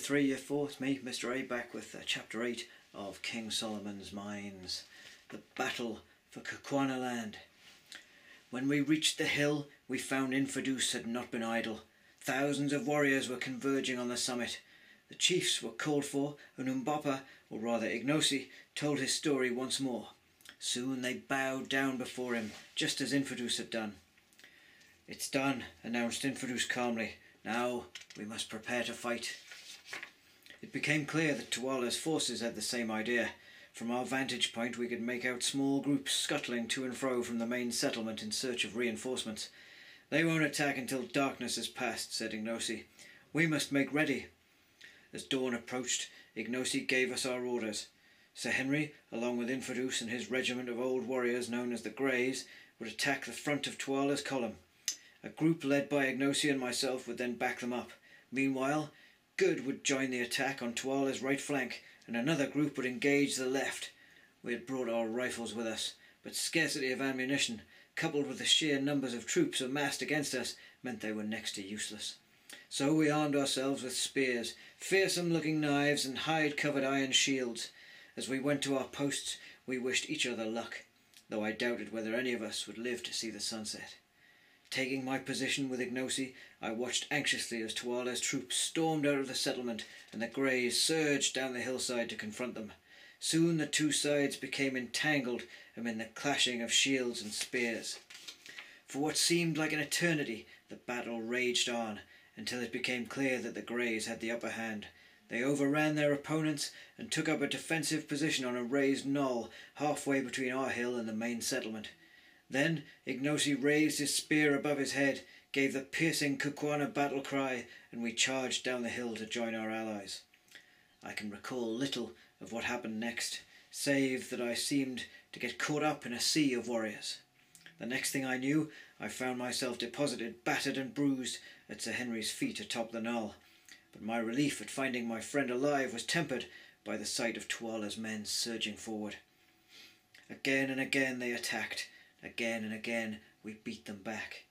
3, year 4, it's me, Mr. A, back with chapter 8 of King Solomon's Mines, the battle for Kukuanaland. When we reached the hill, we found Infadoos had not been idle. Thousands of warriors were converging on the summit. The chiefs were called for, and Umbapa, or rather Ignosi, told his story once more. Soon they bowed down before him, just as Infadoos had done. "It's done," announced Infadoos calmly. "Now we must prepare to fight." It became clear that Tuala's forces had the same idea. From our vantage point we could make out small groups scuttling to and fro from the main settlement in search of reinforcements. "They won't attack until darkness has passed," said Ignosi. "We must make ready." As dawn approached, Ignosi gave us our orders. Sir Henry, along with Infadoos and his regiment of old warriors known as the Greys, would attack the front of Tuala's column. A group led by Ignosi and myself would then back them up. Meanwhile, Good would join the attack on Tuala's right flank, and another group would engage the left. We had brought our rifles with us, but scarcity of ammunition, coupled with the sheer numbers of troops amassed against us, meant they were next to useless. So we armed ourselves with spears, fearsome-looking knives, and hide-covered iron shields. As we went to our posts, we wished each other luck, though I doubted whether any of us would live to see the sunset. Taking my position with Ignosi, I watched anxiously as Tuala's troops stormed out of the settlement and the Greys surged down the hillside to confront them. Soon the two sides became entangled amid the clashing of shields and spears. For what seemed like an eternity, the battle raged on, until it became clear that the Greys had the upper hand. They overran their opponents and took up a defensive position on a raised knoll halfway between our hill and the main settlement. Then Ignosi raised his spear above his head, gave the piercing Kukuana battle cry, and we charged down the hill to join our allies. I can recall little of what happened next, save that I seemed to get caught up in a sea of warriors. The next thing I knew, I found myself deposited, battered and bruised, at Sir Henry's feet atop the knoll. But my relief at finding my friend alive was tempered by the sight of Tuala's men surging forward. Again and again they attacked. Again and again we beat them back.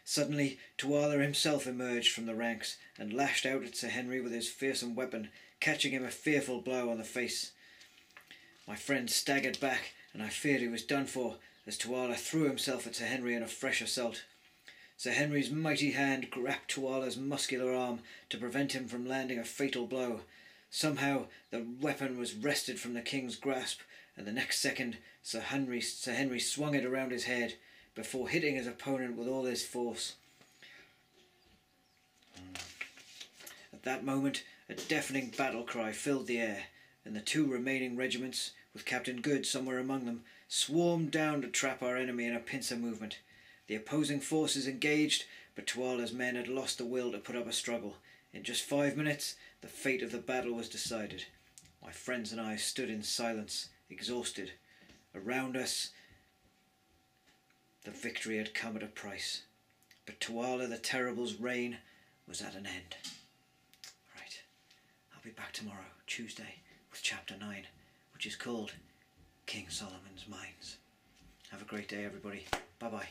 Suddenly Tuala himself emerged from the ranks and lashed out at Sir Henry with his fearsome weapon, catching him a fearful blow on the face. My friend staggered back, and I feared he was done for, as Tuala threw himself at Sir Henry in a fresh assault. Sir Henry's mighty hand grasped Tuala's muscular arm to prevent him from landing a fatal blow. Somehow the weapon was wrested from the king's grasp, and the next second Sir Henry swung it around his head, before hitting his opponent with all his force. At that moment a deafening battle cry filled the air, and the two remaining regiments, with Captain Good somewhere among them, swarmed down to trap our enemy in a pincer movement. The opposing forces engaged, but Tuala's men had lost the will to put up a struggle. In just 5 minutes the fate of the battle was decided. My friends and I stood in silence, exhausted. Around us the victory had come at a price, but Tuala the Terrible's reign was at an end. Right, I'll be back tomorrow, Tuesday, with chapter 9, which is called King Solomon's Mines. Have a great day, everybody. Bye bye.